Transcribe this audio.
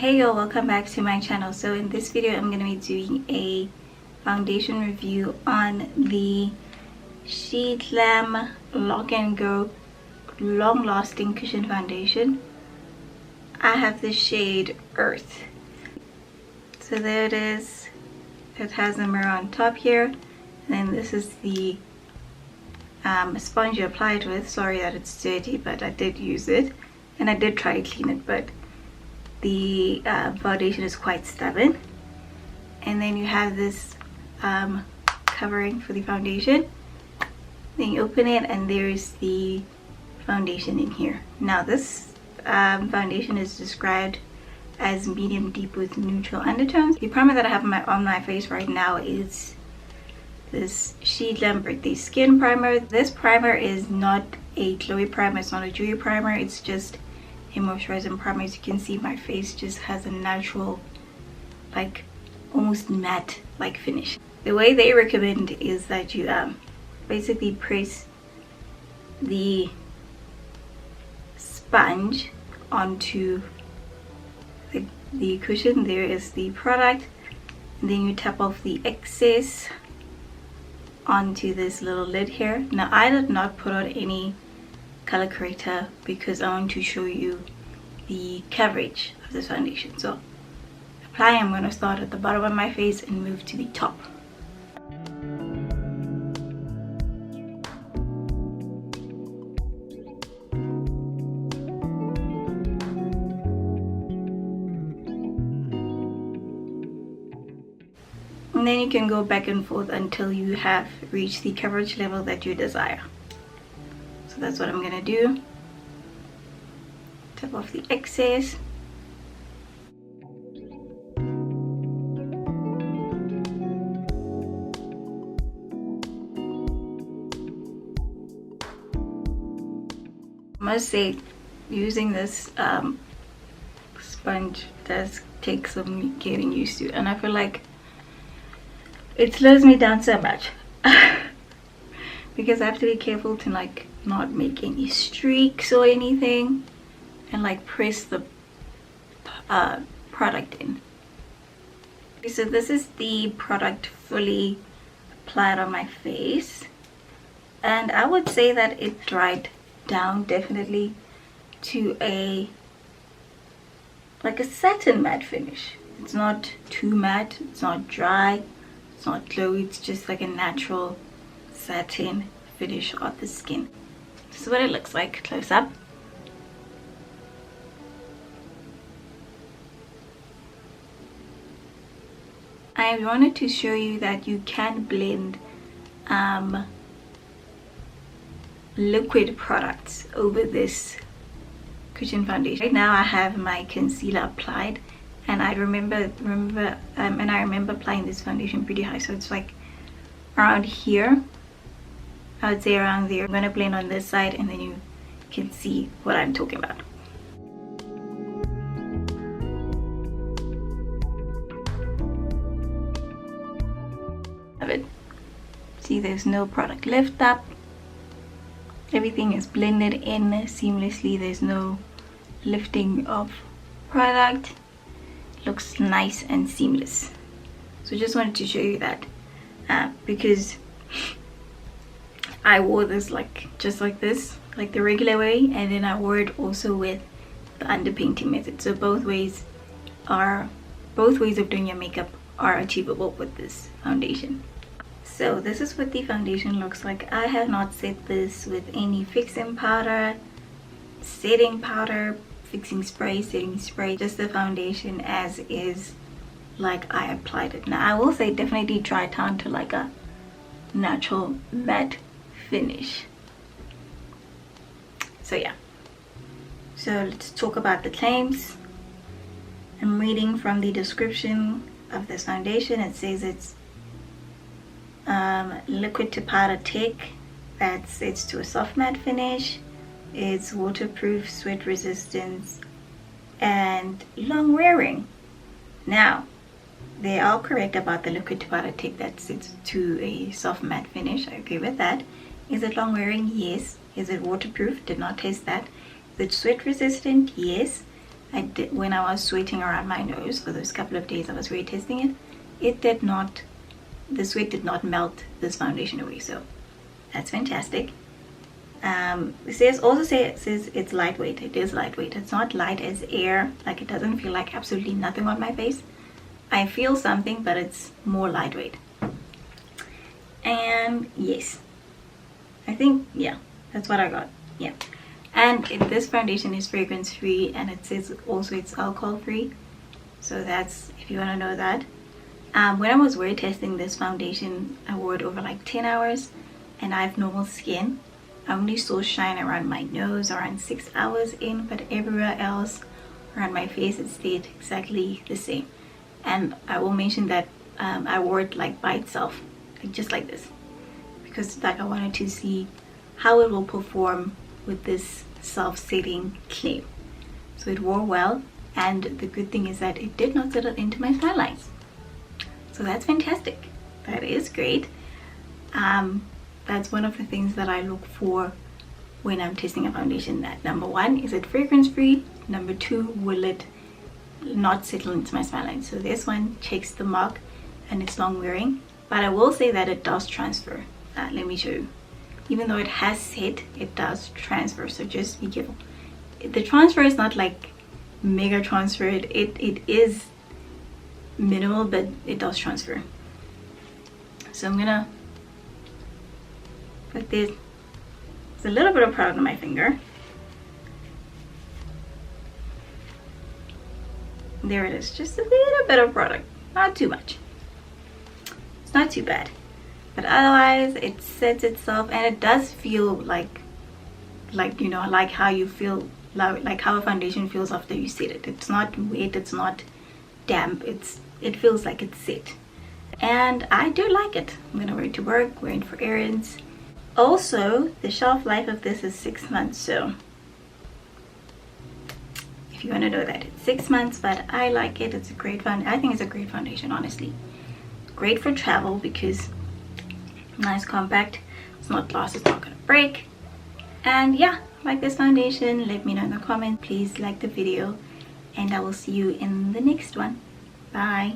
Hey y'all, welcome back to my channel. So in this video I'm going to be doing a foundation review on the Sheglam Lock and Go long lasting cushion foundation. I have the shade Earth. So there it is. It has a mirror on top here, and then this is the sponge you apply it with. Sorry that it's dirty, but I did use it and I did try to clean it, but the foundation is quite stubborn. And then you have this covering for the foundation. Then you open it and there's the foundation in here. Now this foundation is described as medium deep with neutral undertones. The primer that I have on my face right now is this Sheglam Birthday Skin Primer. This primer is not a glowy primer, it's not a dewy primer, it's just a moisturizing primer. As you can see, my face just has a natural, like almost matte like finish. The way they recommend is that you basically press the sponge onto the cushion. There is the product, and then you tap off the excess onto this little lid here. Now I did not put on any color corrector because I want to show you the coverage of this foundation. So applying, I'm going to start at the bottom of my face and move to the top. And then you can go back and forth until you have reached the coverage level that you desire. So that's what I'm gonna do. Tap off the excess. I must say, using this sponge does take some getting used to, and I feel like it slows me down so much because I have to be careful to like not make any streaks or anything, and like press the product in. Okay, so this is the product fully applied on my face, and I would say that it dried down definitely to a satin matte finish. It's not too matte, it's not dry, it's not glowy, it's just like a natural satin finish on the skin. This is what it looks like close up. I wanted to show you that you can blend liquid products over this cushion foundation. Right now I have my concealer applied, and I remember applying this foundation pretty high, so it's like around here. I would say around there. I'm going to blend on this side and then you can see what I'm talking about. Have it. See, there's no product lift up. Everything is blended in seamlessly. There's no lifting of product. Looks nice and seamless. So just wanted to show you that because I wore this just like this, like the regular way, and then I wore it also with the underpainting method. So both ways of doing your makeup are achievable with this foundation. So this is what the foundation looks like. I have not set this with any fixing powder, setting powder, fixing spray, setting spray, just the foundation as is, like I applied it. Now I will say definitely dry down to like a natural matte finish. So yeah, so let's talk about the claims. I'm reading from the description of this foundation. It says it's liquid to powder tech that sets to a soft matte finish. It's waterproof, sweat resistance, and long wearing. Now they are correct about the liquid to powder tech that sets to a soft matte finish. I agree with that. Is it long wearing? Yes. Is it waterproof? Did not test that. Is it sweat resistant? Yes. I did when I was sweating around my nose for those couple of days I was retesting it. It did not, the sweat did not melt this foundation away, so that's fantastic. It says it's lightweight. It is lightweight. It's not light as air, like it doesn't feel like absolutely nothing on my face. I feel something, but it's more lightweight. And yes, I think, yeah, that's what I got. Yeah, and this foundation is fragrance free, and it says also it's alcohol free, so that's, if you want to know that. When I was wear testing this foundation, I wore it over like 10 hours, and I have normal skin. I only saw shine around my nose around 6 hours in, but everywhere else around my face it stayed exactly the same. And I will mention that I wore it like by itself, like just like this, because like I wanted to see how it will perform with this self-setting clay. So it wore well, and the good thing is that it did not settle into my smile lines, so that's fantastic. That is great. That's one of the things that I look for when I'm testing a foundation. That number one, is it fragrance free? Number two, will it not settle into my smile line? So this one checks the mark, and it's long wearing, but I will say that it does transfer. Let me show you. Even though it has set, it does transfer, so just be careful. The transfer is not like mega transfer. It is minimal, but it does transfer. So I'm gonna put this, it's a little bit of product on my finger. There it is, just a little bit of product, not too much. It's not too bad, but otherwise it sets itself, and it does feel like you know, like how you feel, like how a foundation feels after you set it. It's not wet, it's not damp, it feels like it's set, and I do like it. I'm gonna wear it to work, wear it for errands. Also, the shelf life of this is 6 months, so if you want to know that, it's 6 months, but I like it. It's a great I think it's a great foundation, honestly. Great for travel because nice, compact, it's not gloss, it's not gonna break. And yeah, like this foundation, let me know in the comments. Please like the video, and I will see you in the next one. Bye.